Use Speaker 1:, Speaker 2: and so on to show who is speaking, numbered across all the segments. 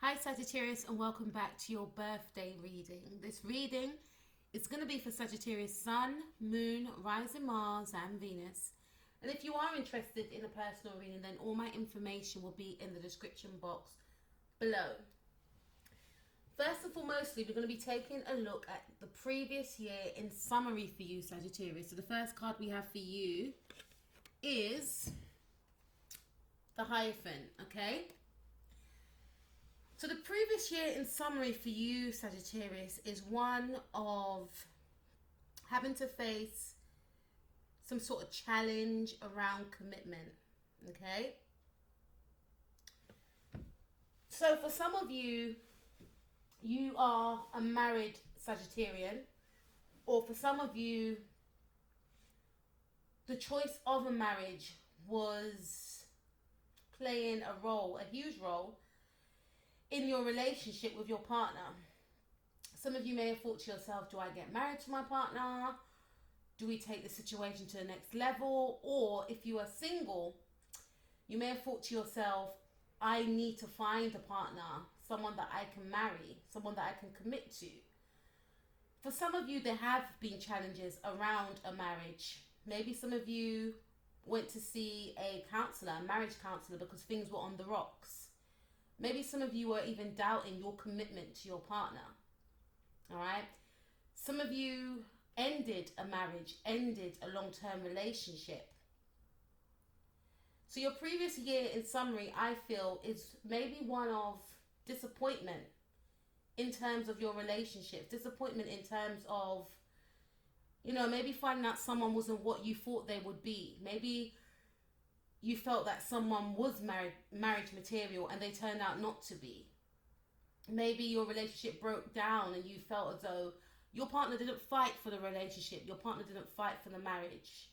Speaker 1: Hi Sagittarius, and welcome back to your birthday reading. This reading is going to be for Sagittarius Sun, Moon, Rising Mars and Venus. And if you are interested in a personal reading, then all my information will be in the description box below. First and foremostly, we're going to be taking a look at the previous year in summary for you, Sagittarius. So the first card we have for you is the Hierophant, okay? So the previous year in summary for you, Sagittarius, is one of having to face some sort of challenge around commitment, okay? So for some of you, you are a married Sagittarian, or for some of you, the choice of a marriage was playing a role, a huge role, in your relationship with your partner. Some of you may have thought to yourself, do I get married to my partner? Do we take the situation to the next level? Or if you are single, you may have thought to yourself, I need to find a partner, someone that I can marry, someone that I can commit to. For some of you, there have been challenges around a marriage. Maybe some of you went to see a counselor, a marriage counselor, because things were on the rocks. Maybe some of you were even doubting your commitment to your partner. All right. Some of you ended a marriage, ended a long-term relationship. So your previous year, in summary, I feel is maybe one of disappointment in terms of your relationship. Disappointment in terms of, maybe finding out someone wasn't what you thought they would be. Maybe you felt that someone was marriage material and they turned out not to be. Maybe your relationship broke down and you felt as though your partner didn't fight for the relationship. Your partner didn't fight for the marriage.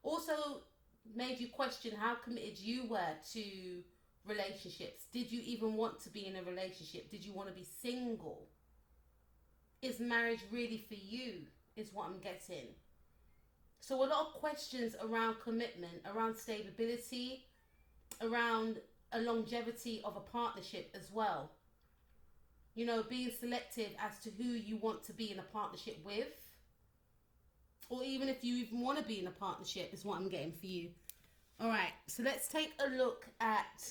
Speaker 1: Also made you question how committed you were to relationships. Did you even want to be in a relationship? Did you want to be single? Is marriage really for you, is what I'm getting. So a lot of questions around commitment, around stability, around a longevity of a partnership as well. Being selective as to who you want to be in a partnership with. Or even if you even want to be in a partnership is what I'm getting for you. All right, so let's take a look at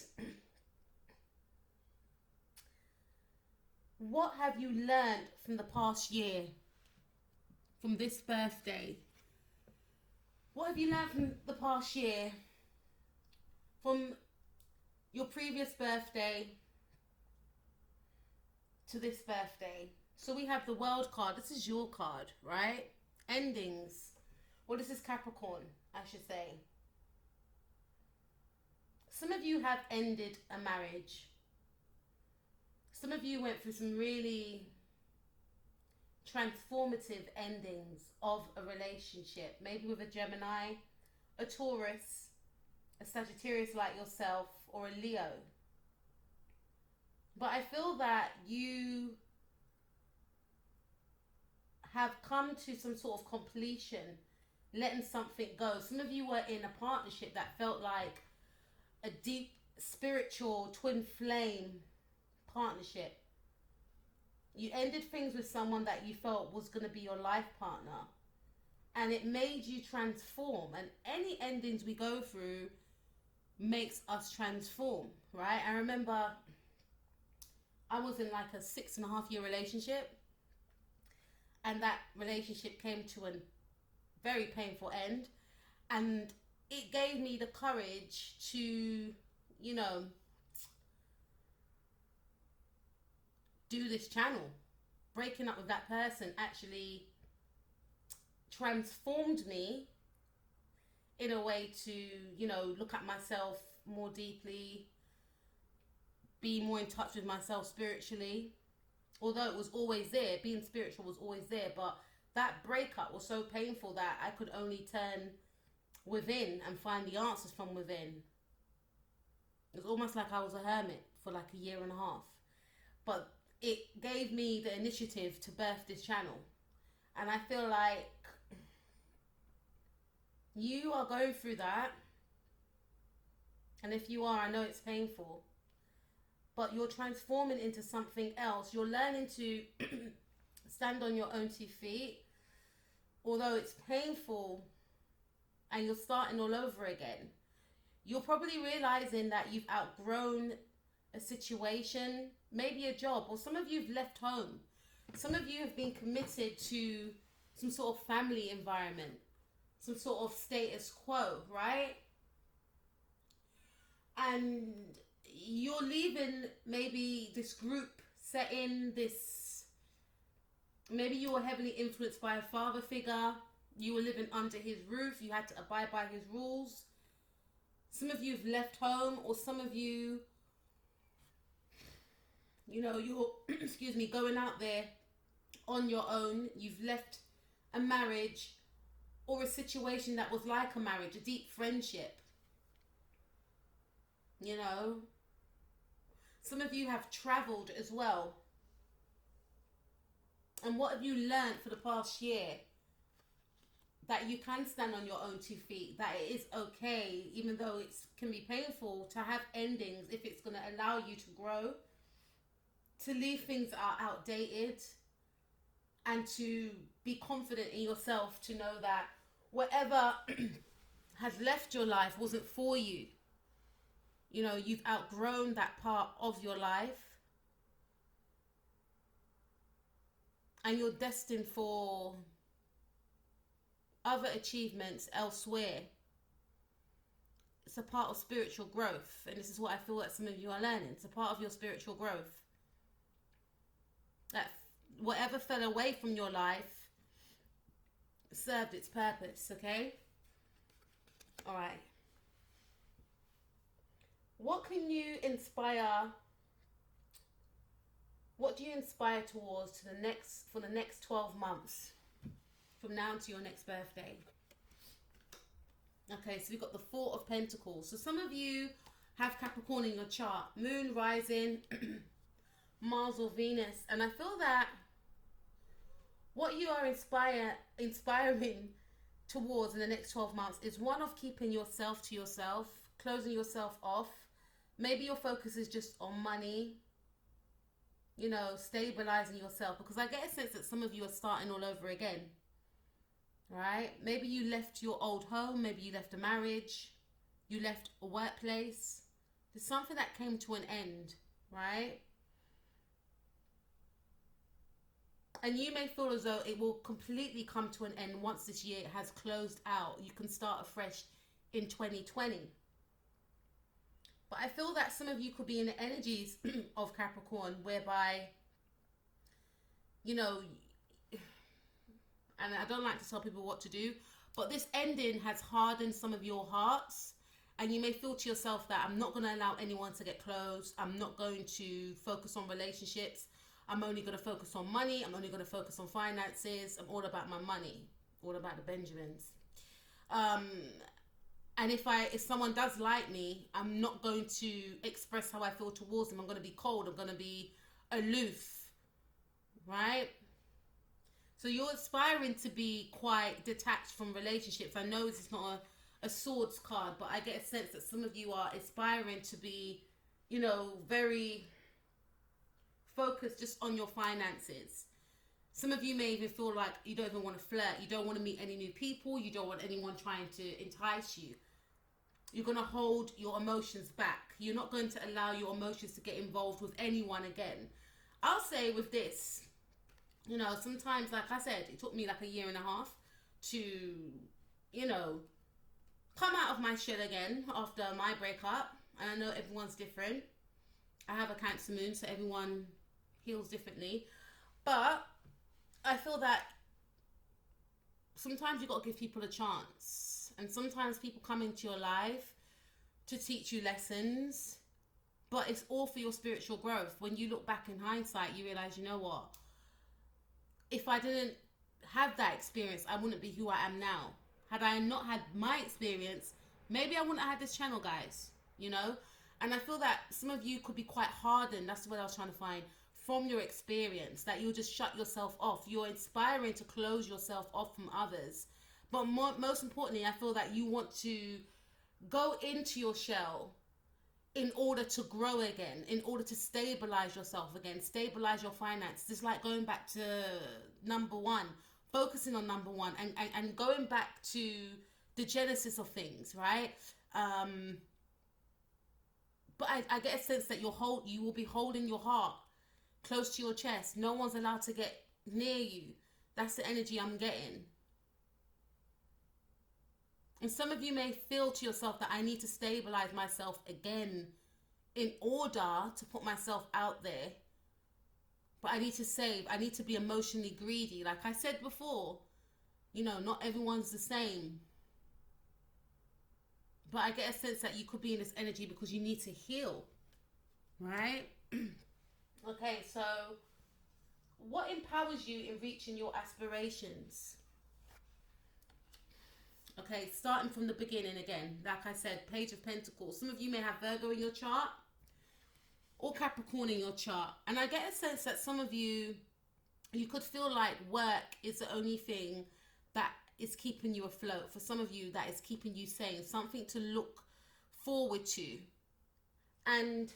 Speaker 1: what have you learned from the past year, from this birthday. What have you learned from the past year, from your previous birthday to this birthday? So we have the World card. This is your card, right? Endings. Well, this is Capricorn, I should say. Some of you have ended a marriage. Some of you went through some really transformative endings of a relationship, maybe with a Gemini, a Taurus, a Sagittarius like yourself, or a Leo. But I feel that you have come to some sort of completion, letting something go. Some of you were in a partnership that felt like a deep spiritual twin flame partnership. You ended things with someone that you felt was going to be your life partner. And it made you transform. And any endings we go through makes us transform, right? I remember I was in like a 6.5-year relationship. And that relationship came to a very painful end. And it gave me the courage to, do this channel. Breaking up with that person actually transformed me in a way to, look at myself more deeply, be more in touch with myself spiritually. Although it was always there, being spiritual was always there, but that breakup was so painful that I could only turn within and find the answers from within. It was almost like I was a hermit for like 1.5 years. But it gave me the initiative to birth this channel. And I feel like you are going through that And if you are, I know it's painful, but you're transforming into something else. You're learning to stand on your own 2 feet, although it's painful, and you're starting all over again. You're probably realizing that you've outgrown a situation, maybe a job, or some of you have left home. Some of you have been committed to some sort of family environment, some sort of status quo, right? And you're leaving maybe this group setting, this, maybe you were heavily influenced by a father figure. You were living under his roof. You had to abide by his rules. Some of you have left home, or some of you, you're, excuse me, going out there on your own. You've left a marriage or a situation that was like a marriage, a deep friendship. Some of you have traveled as well. And what have you learned for the past year? That you can stand on your own 2 feet, that it is okay, even though it can be painful, to have endings if it's going to allow you to grow, to leave things that are outdated, and to be confident in yourself, to know that whatever has left your life wasn't for you. You've outgrown that part of your life, and you're destined for other achievements elsewhere. It's a part of spiritual growth, and this is what I feel like some of you are learning. It's a part of your spiritual growth. That whatever fell away from your life served its purpose, okay? All right. What can you inspire? What do you inspire towards for the next 12 months? From now to your next birthday. Okay, so we've got the Four of Pentacles. So some of you have Capricorn in your chart. Moon, rising, Mars or Venus. And I feel that what you are inspiring towards in the next 12 months is one of keeping yourself to yourself, closing yourself off. Maybe your focus is just on money, stabilizing yourself. Because I get a sense that some of you are starting all over again. Right? Maybe you left your old home. Maybe you left a marriage. You left a workplace. There's something that came to an end, right? And you may feel as though it will completely come to an end once this year has closed out. You can start afresh in 2020. But I feel that some of you could be in the energies of Capricorn, whereby, and I don't like to tell people what to do, but this ending has hardened some of your hearts, and you may feel to yourself that I'm not going to allow anyone to get close. I'm not going to focus on relationships. I'm only going to focus on money. I'm only going to focus on finances. I'm all about my money, all about the Benjamins. And if someone does like me, I'm not going to express how I feel towards them. I'm going to be cold. I'm going to be aloof, right? So you're aspiring to be quite detached from relationships. I know this is not a swords card, but I get a sense that some of you are aspiring to be, very focused just on your finances. Some of you may even feel like you don't even want to flirt. You don't want to meet any new people. You don't want anyone trying to entice you. You're going to hold your emotions back. You're not going to allow your emotions to get involved with anyone again. I'll say with this, sometimes, like I said, it took me like a year and a half to, come out of my shell again after my breakup. And I know everyone's different. I have a Cancer moon, so everyone heals differently. But I feel that sometimes you've got to give people a chance. And sometimes people come into your life to teach you lessons. But it's all for your spiritual growth. When you look back in hindsight, you realize, you know what? If I didn't have that experience, I wouldn't be who I am now. Had I not had my experience, maybe I wouldn't have had this channel, guys. And I feel that some of you could be quite hardened. That's what I was trying to find. From your experience, that you'll just shut yourself off. You're inspiring to close yourself off from others. But most importantly, I feel that you want to go into your shell in order to grow again, in order to stabilize yourself again, stabilize your finances. It's like going back to number one, focusing on number one, and going back to the genesis of things, right? But I get a sense that you will be holding your heart close to your chest. No one's allowed to get near you. That's the energy I'm getting. And some of you may feel to yourself that I need to stabilize myself again in order to put myself out there. But I need to save. I need to be emotionally greedy. Like I said before, you know, not everyone's the same. But I get a sense that you could be in this energy because you need to heal. Right? Okay, so what empowers you in reaching your aspirations? Okay, starting from the beginning again. Like I said, Page of Pentacles. Some of you may have Virgo in your chart or Capricorn in your chart. And I get a sense that some of you could feel like work is the only thing that is keeping you afloat. For some of you, that is keeping you sane. Something to look forward to. And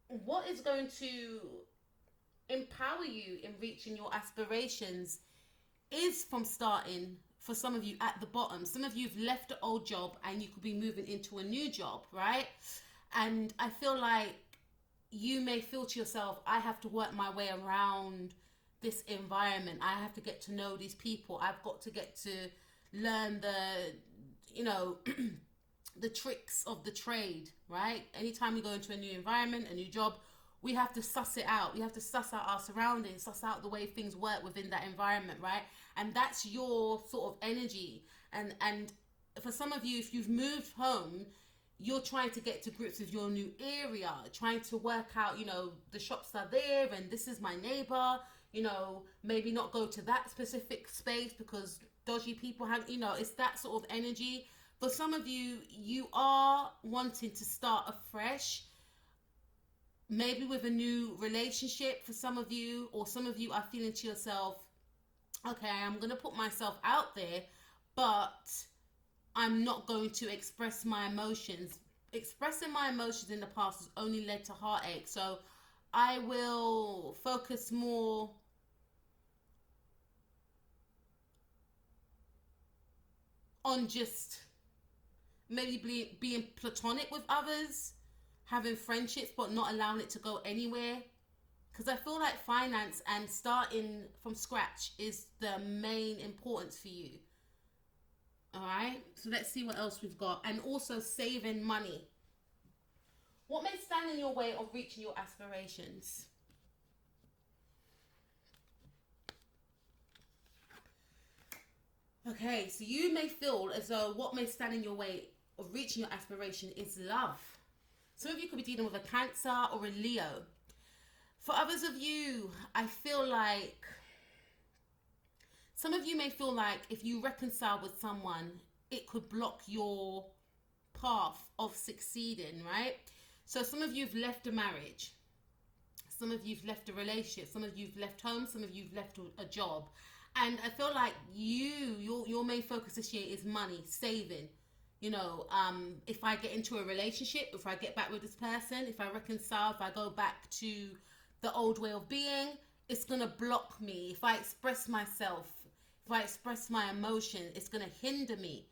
Speaker 1: what is going to empower you in reaching your aspirations is from starting, for some of you, at the bottom. Some of you have left the old job and you could be moving into a new job, right? And I feel like you may feel to yourself, I have to work my way around this environment. I have to get to know these people. I've got to get to learn the tricks of the trade, right? Anytime we go into a new environment, a new job, we have to suss it out. We have to suss out our surroundings, suss out the way things work within that environment, right? And that's your sort of energy. And for some of you, if you've moved home, you're trying to get to grips with your new area, trying to work out, you know, the shops are there and this is my neighbor, you know, maybe not go to that specific space because dodgy people have, you know, it's that sort of energy. For some of you, you are wanting to start afresh, maybe with a new relationship for some of you, or some of you are feeling to yourself, okay, I'm going to put myself out there, but I'm not going to express my emotions. Expressing my emotions in the past has only led to heartache. So I will focus more on just maybe being platonic with others, having friendships, but not allowing it to go anywhere. Because I feel like finance and starting from scratch is the main importance for you. All right, so let's see what else we've got. And also saving money. What may stand in your way of reaching your aspirations? Okay, so you may feel as though what may stand in your way of reaching your aspiration is love. Some of you could be dealing with a Cancer or a Leo. For others of you, I feel like some of you may feel like if you reconcile with someone, it could block your path of succeeding, right? So some of you have left a marriage. Some of you have left a relationship. Some of you have left home. Some of you have left a job. And I feel like your main focus this year is money, saving. You know, if I get into a relationship, if I get back with this person, if I reconcile, if I go back to the old way of being, it's going to block me. If I express myself, if I express my emotion, it's going to hinder me.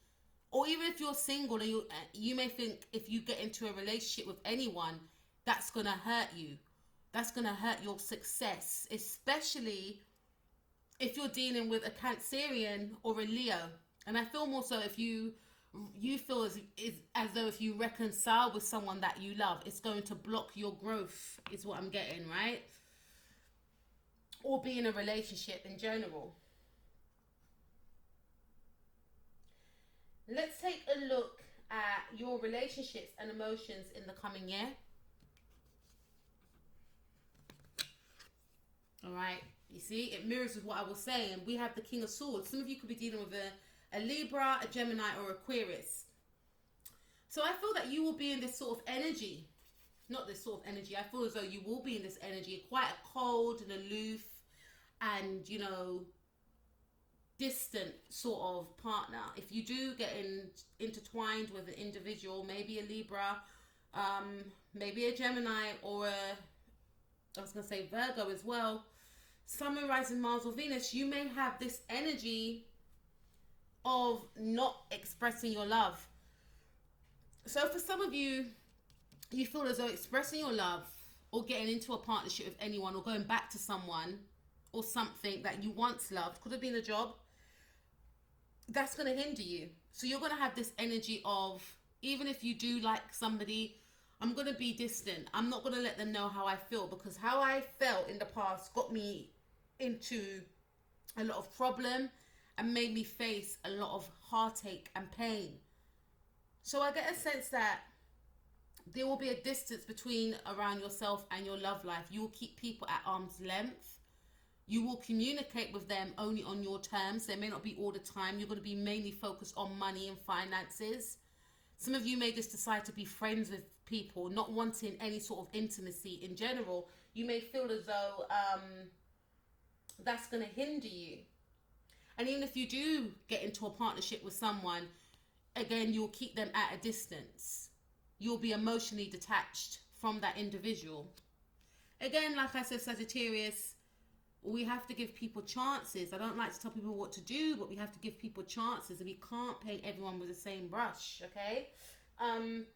Speaker 1: Or even if you're single and you may think if you get into a relationship with anyone, that's going to hurt you. That's going to hurt your success, especially if you're dealing with a Cancerian or a Leo. And I feel more so if you feel as though if you reconcile with someone that you love, it's going to block your growth, is what I'm getting, right? Or be in a relationship in general. Let's take a look at your relationships and emotions in the coming year. All right. You see, it mirrors with what I was saying. We have the King of Swords. Some of you could be dealing with a Libra, a Gemini, or Aquarius. So I feel that you will be in this sort of energy. Not this sort of energy. I feel as though you will be in this energy. Quite a cold and aloof and, you know, distant sort of partner. If you do get intertwined with an individual, maybe a Libra, Maybe a Gemini or I was going to say Virgo as well. Sun, Moon, Rising, Mars or Venus, you may have this energy of not expressing your love. So for some of you, you feel as though expressing your love or getting into a partnership with anyone or going back to someone or something that you once loved, could have been a job, that's going to hinder you. So you're going to have this energy of, even if you do like somebody, I'm going to be distant. I'm not going to let them know how I feel, because how I felt in the past got me into a lot of problem and made me face a lot of heartache and pain. So I get a sense that there will be a distance between around yourself and your love life. You will keep people at arm's length. You will communicate with them only on your terms. They may not be all the time. You're going to be mainly focused on money and finances. Some of you may just decide to be friends with people, not wanting any sort of intimacy in general. You may feel as though that's going to hinder you. And even if you do get into a partnership with someone, again, you'll keep them at a distance. You'll be emotionally detached from that individual. Again, like I said, Sagittarius, we have to give people chances. I don't like to tell people what to do, but we have to give people chances, and we can't paint everyone with the same brush, okay? And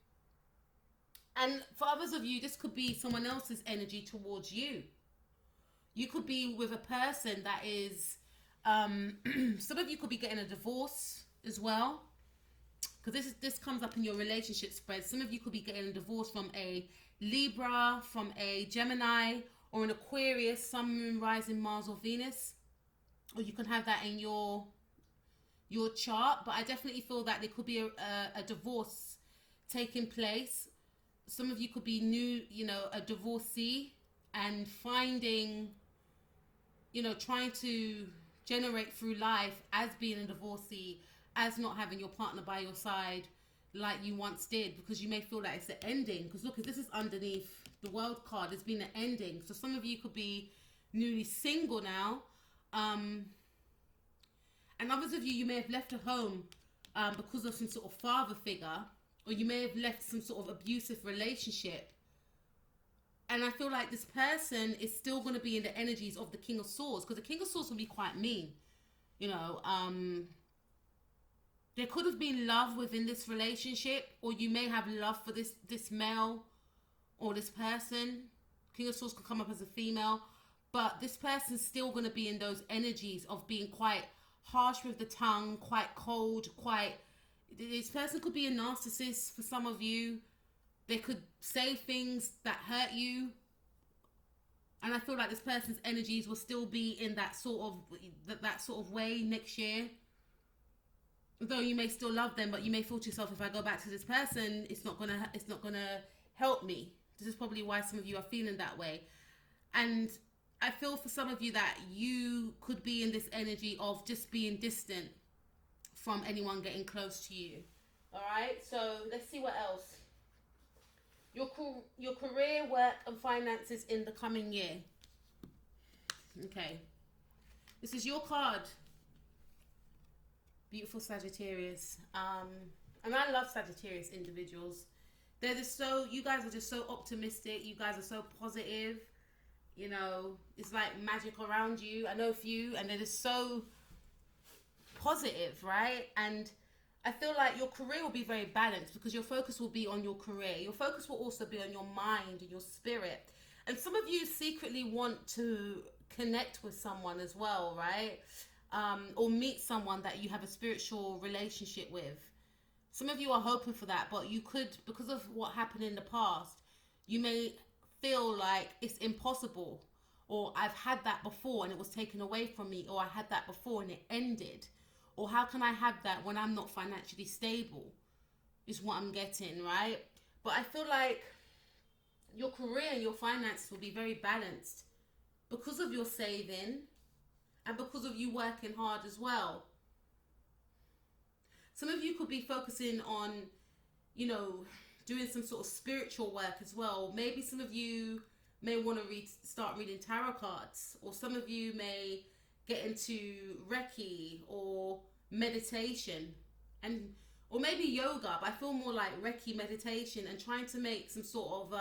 Speaker 1: for others of you, this could be someone else's energy towards you. You could be with a person that is, some of you could be getting a divorce as well, because this comes up in your relationship spread. Some of you could be getting a divorce from a Libra, from a Gemini, or an Aquarius, Sun, Moon, Rising, Mars or Venus. Or you can have that in your chart. But I definitely feel that there could be a divorce taking place. Some of you could be new, a divorcee, and finding, trying to generate through life as being a divorcee, as not having your partner by your side like you once did, because you may feel like it's the ending. Because look, if this is underneath the World card, there's been an ending. So some of you could be newly single now, and others of you may have left a home because of some sort of father figure, or you may have left some sort of abusive relationship. And I feel like this person is still going to be in the energies of the King of Swords, because the King of Swords will be quite mean. There could have been love within this relationship, or you may have love for this male or this person. King of Swords could come up as a female, but this person's still going to be in those energies of being quite harsh with the tongue, quite cold, this person could be a narcissist for some of you. They could say things that hurt you. And I feel like this person's energies will still be in that sort of way next year. Though you may still love them, but you may feel to yourself, if I go back to this person, it's not gonna help me. This is probably why some of you are feeling that way. And I feel for some of you that you could be in this energy of just being distant from anyone getting close to you. All right, so let's see what else. Your career, work and finances in the coming year. Okay, this is your card. Beautiful Sagittarius. And I love Sagittarius individuals. You guys are just so optimistic. You guys are so positive. It's like magic around you. I know a few, and they're just so positive, right? And I feel like your career will be very balanced, because your focus will be on your career. Your focus will also be on your mind and your spirit. And some of you secretly want to connect with someone as well, right? Or meet someone that you have a spiritual relationship with. Some of you are hoping for that, but you could, because of what happened in the past, you may feel like it's impossible, or I've had that before and it was taken away from me, or I had that before and it ended, or how can I have that when I'm not financially stable, is what I'm getting, right? But I feel like your career and your finances will be very balanced because of your saving and because of you working hard as well. Some of you could be focusing on, doing some sort of spiritual work as well. Maybe some of you may want to start reading tarot cards, or some of you may get into Reiki or meditation. And or maybe yoga, but I feel more like Reiki meditation and trying to make some sort of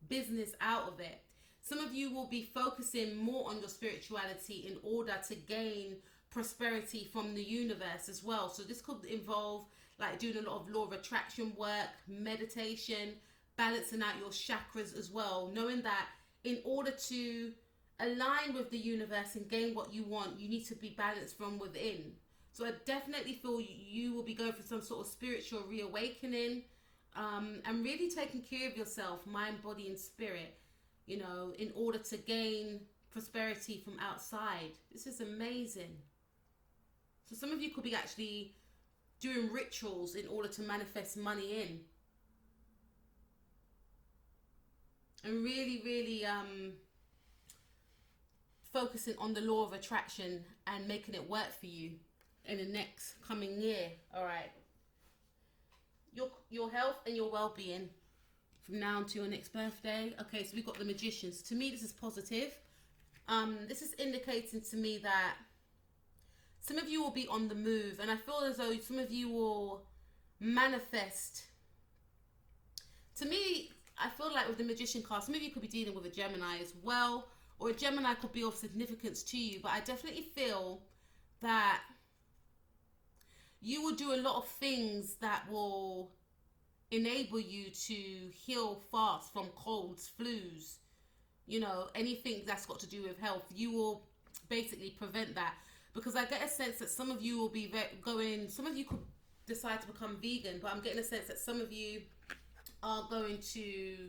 Speaker 1: business out of it. Some of you will be focusing more on your spirituality in order to gain prosperity from the universe as well. So this could involve like doing a lot of law of attraction work, meditation, balancing out your chakras as well, knowing that in order to align with the universe and gain what you want, you need to be balanced from within. So I definitely feel you will be going through some sort of spiritual reawakening, and really taking care of yourself, mind, body, and spirit, you know, in order to gain prosperity from outside. This is amazing. So some of you could be actually doing rituals in order to manifest money in. And really focusing on the law of attraction and making it work for you in the next coming year. All right. Your health and your well-being from now until your next birthday. Okay, so we've got the Magicians. To me, this is positive. This is indicating to me that some of you will be on the move, and I feel as though some of you will manifest. To me, I feel like with the Magician card, some of you could be dealing with a Gemini as well, or a Gemini could be of significance to you, but I definitely feel that you will do a lot of things that will enable you to heal fast from colds, flus, you know, anything that's got to do with health. You will basically prevent that, because I get a sense that some of you will be some of you could decide to become vegan, but I'm getting a sense that some of you are going to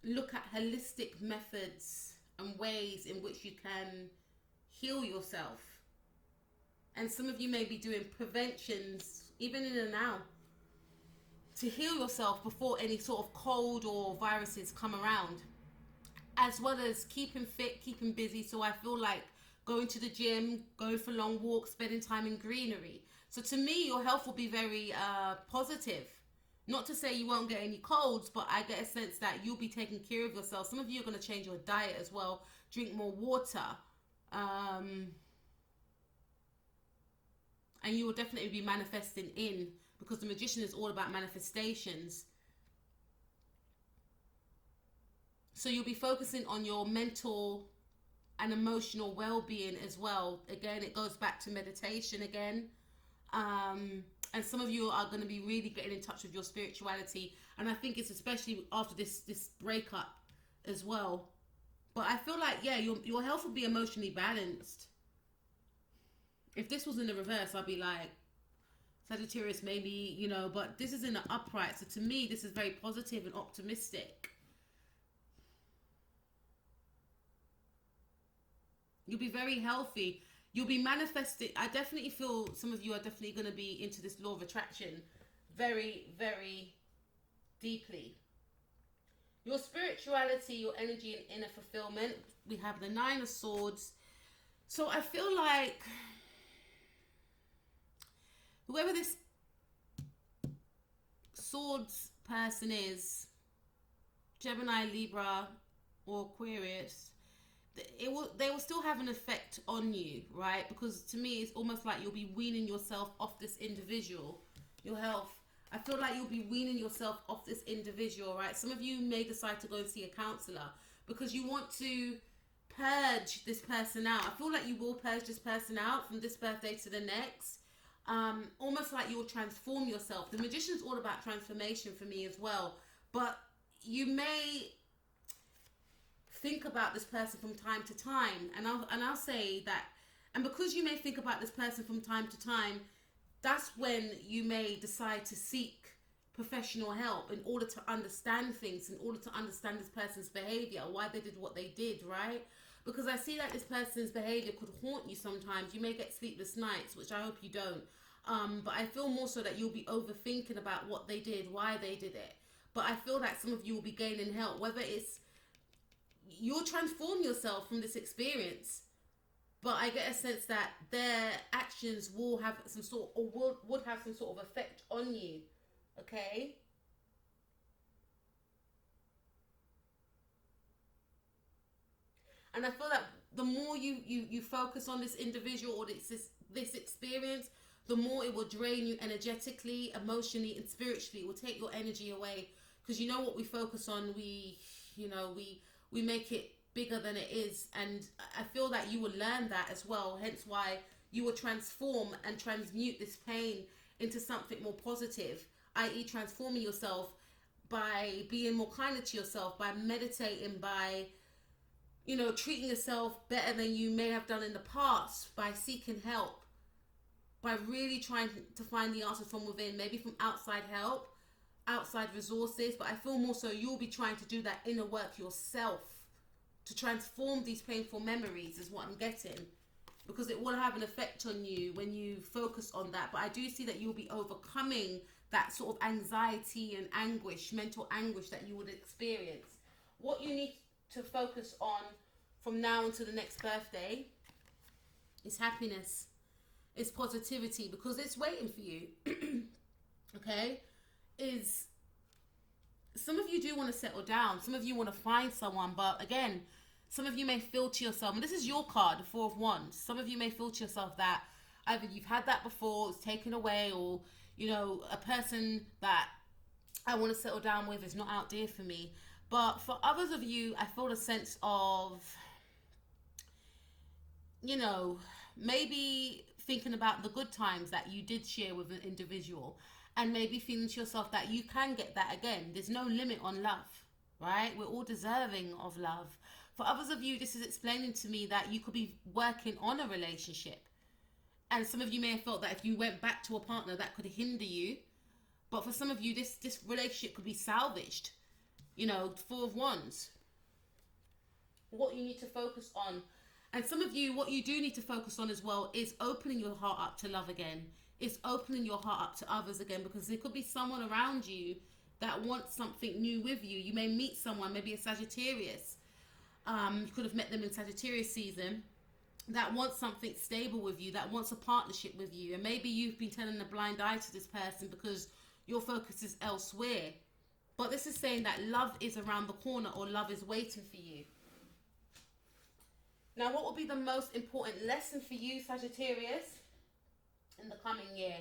Speaker 1: look at holistic methods and ways in which you can heal yourself. And some of you may be doing preventions, even in and now, to heal yourself before any sort of cold or viruses come around, as well as keeping fit, keeping busy. So I feel like going to the gym, going for long walks, spending time in greenery. So to me, your health will be very positive. Not to say you won't get any colds, but I get a sense that you'll be taking care of yourself. Some of you are going to change your diet as well, drink more water. And you will definitely be manifesting in, because the Magician is all about manifestations. So you'll be focusing on your mental and emotional well-being as well. Again, it goes back to meditation again. And some of you are going to be really getting in touch with your spirituality. And I think it's especially after this breakup as well. But I feel like, yeah, your health will be emotionally balanced. If this was in the reverse, I'd be like, Sagittarius, maybe, you know, but this is in the upright. So to me, this is very positive and optimistic. You'll be very healthy. You'll be manifesting. I definitely feel some of you are definitely going to be into this law of attraction very, very deeply. Your spirituality, your energy and inner fulfillment. We have the Nine of Swords. So I feel like whoever this Swords person is, Gemini, Libra, or Aquarius, they will still have an effect on you, right? Because to me, it's almost like you'll be weaning yourself off this individual. Your health, I feel like you'll be weaning yourself off this individual, right? Some of you may decide to go and see a counselor because you want to purge this person out. I feel like you will purge this person out from this birthday to the next. Almost like you'll transform yourself. The Magician's all about transformation for me as well. But you may think about this person from time to time, and I'll say that, and because you may think about this person from time to time, that's when you may decide to seek professional help in order to understand things, in order to understand this person's behavior, why they did what they did, right? Because I see that this person's behavior could haunt you sometimes. You may get sleepless nights, which I hope you don't. But I feel more so that you'll be overthinking about what they did, why they did it. But I feel that some of you will be gaining help, whether it's you'll transform yourself from this experience, but I get a sense that their actions will have some sort, or would have some sort of effect on you. Okay. And I feel that the more you focus on this individual or this this experience, the more it will drain you energetically, emotionally, and spiritually. It will take your energy away, because you know what we focus on, we make it bigger than it is. And I feel that you will learn that as well, hence why you will transform and transmute this pain into something more positive, i.e. transforming yourself by being more kinder to yourself, by meditating, by treating yourself better than you may have done in the past, by seeking help, by really trying to find the answers from within, maybe from outside help, outside resources. But I feel more so you'll be trying to do that inner work yourself to transform these painful memories, is what I'm getting, because it will have an effect on you when you focus on that. But I do see that you'll be overcoming that sort of anxiety and anguish, mental anguish that you would experience. What you need to focus on from now until the next birthday is happiness, is positivity, because it's waiting for you. Okay? Is some of you do want to settle down, some of you want to find someone, but again, some of you may feel to yourself, and this is your card, the Four of Wands, some of you may feel to yourself that either you've had that before, it's taken away, or a person that I want to settle down with is not out there for me. But for others of you, I feel a sense of, maybe thinking about the good times that you did share with an individual, and maybe feeling to yourself that you can get that again. There's no limit on love, right? We're all deserving of love. For others of you, this is explaining to me that you could be working on a relationship. And some of you may have felt that if you went back to a partner, that could hinder you. But for some of you, this relationship could be salvaged. Four of Wands. What you need to focus on. And some of you, what you do need to focus on as well is opening your heart up to love again. It's opening your heart up to others again, because there could be someone around you that wants something new with you. You may meet someone, maybe a Sagittarius. You could have met them in Sagittarius season, that wants something stable with you, that wants a partnership with you. And maybe you've been turning a blind eye to this person because your focus is elsewhere. But this is saying that love is around the corner, or love is waiting for you. Now, what will be the most important lesson for you, Sagittarius, in the coming year?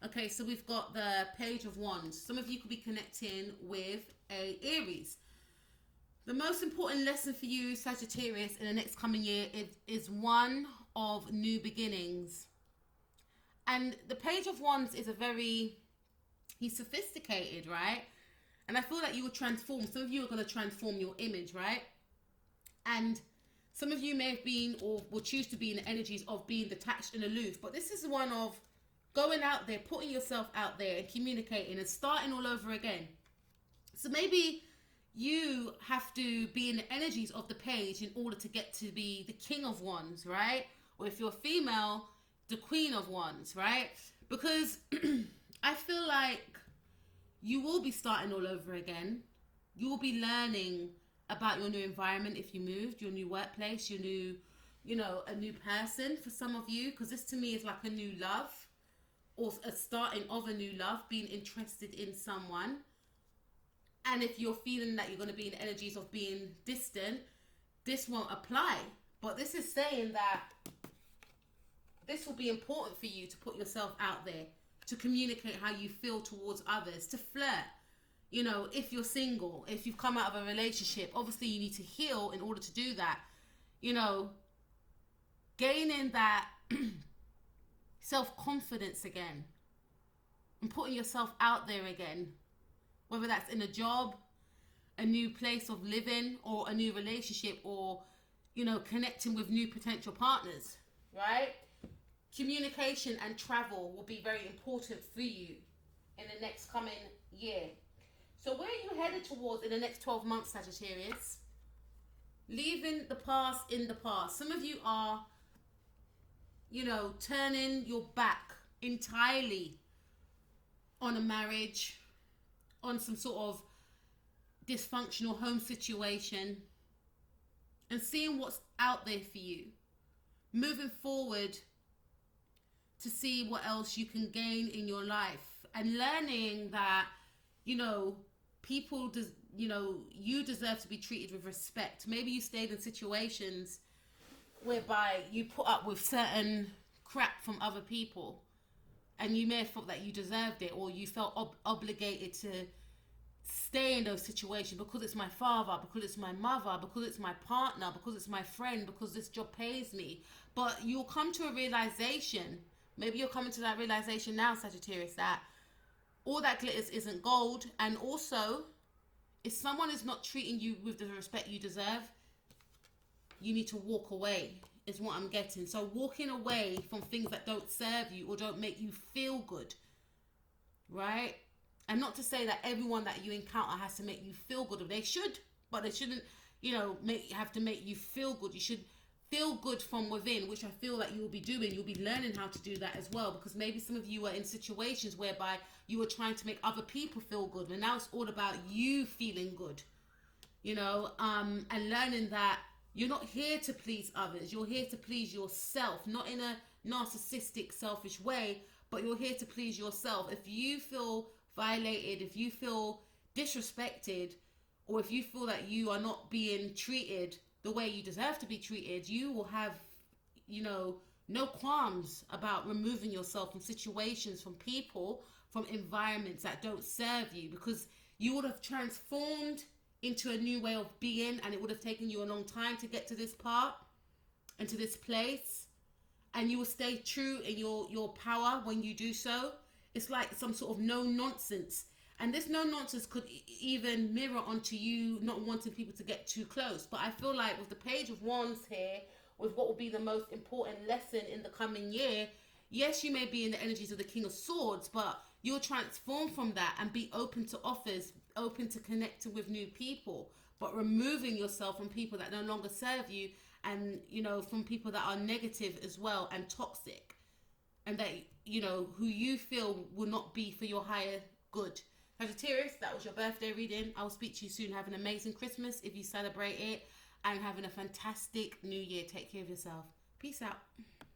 Speaker 1: Okay, so we've got the Page of Wands. Some of you could be connecting with a Aries. The most important lesson for you, Sagittarius, in the next coming year is one of new beginnings. And the Page of Wands is he's sophisticated, right? And I feel that you will transform. Some of you are going to transform your image, right? And some of you may have been, or will choose to be, in the energies of being detached and aloof. But this is one of going out there, putting yourself out there and communicating and starting all over again. So maybe you have to be in the energies of the Page in order to get to be the King of Wands, right? Or if you're female, the Queen of Wands, right? Because I feel like you will be starting all over again. You will be learning about your new environment if you moved, your new workplace, your new, a new person for some of you. Because this to me is like a new love, or a starting of a new love, being interested in someone. And if you're feeling that you're going to be in energies of being distant, this won't apply. But this is saying that this will be important for you to put yourself out there, to communicate how you feel towards others, to flirt. If you're single, if you've come out of a relationship, obviously you need to heal in order to do that. Gaining that self-confidence again and putting yourself out there again. Whether that's in a job, a new place of living, or a new relationship, or, connecting with new potential partners, right? Communication and travel will be very important for you in the next coming year. So where are you headed towards in the next 12 months, Sagittarius? Leaving the past in the past. Some of you are, turning your back entirely on a marriage, on some sort of dysfunctional home situation, and seeing what's out there for you. Moving forward to see what else you can gain in your life, and learning that, people, you deserve to be treated with respect. Maybe you stayed in situations whereby you put up with certain crap from other people, and you may have felt that you deserved it, or you felt obligated to stay in those situations because it's my father, because it's my mother, because it's my partner, because it's my friend, because this job pays me. But you'll come to a realization, maybe you're coming to that realization now, Sagittarius, that all that glitters isn't gold. And also, if someone is not treating you with the respect you deserve, you need to walk away, is what I'm getting. So walking away from things that don't serve you or don't make you feel good, right? And not to say that everyone that you encounter has to make you feel good. They should, but they shouldn't, have to make you feel good. You should feel good from within, which I feel that you will be doing. You'll be learning how to do that as well, because maybe some of you are in situations whereby you were trying to make other people feel good, and now it's all about you feeling good, and learning that you're not here to please others. You're here to please yourself, not in a narcissistic, selfish way, but you're here to please yourself. If you feel violated, if you feel disrespected, or if you feel that you are not being treated the way you deserve to be treated, you will have, no qualms about removing yourself from situations, from people, from environments that don't serve you, because you would have transformed into a new way of being, and it would have taken you a long time to get to this part and to this place, and you will stay true in your power when you do so. It's like some sort of no nonsense. And this no nonsense could even mirror onto you not wanting people to get too close. But I feel like with the Page of Wands here, with what will be the most important lesson in the coming year, yes, you may be in the energies of the King of Swords, but you'll transform from that and be open to offers, open to connecting with new people, but removing yourself from people that no longer serve you, and, from people that are negative as well and toxic, and that, who you feel will not be for your higher good. Sagittarius, that was your birthday reading. I will speak to you soon. Have an amazing Christmas if you celebrate it, and having a fantastic new year. Take care of yourself. Peace out.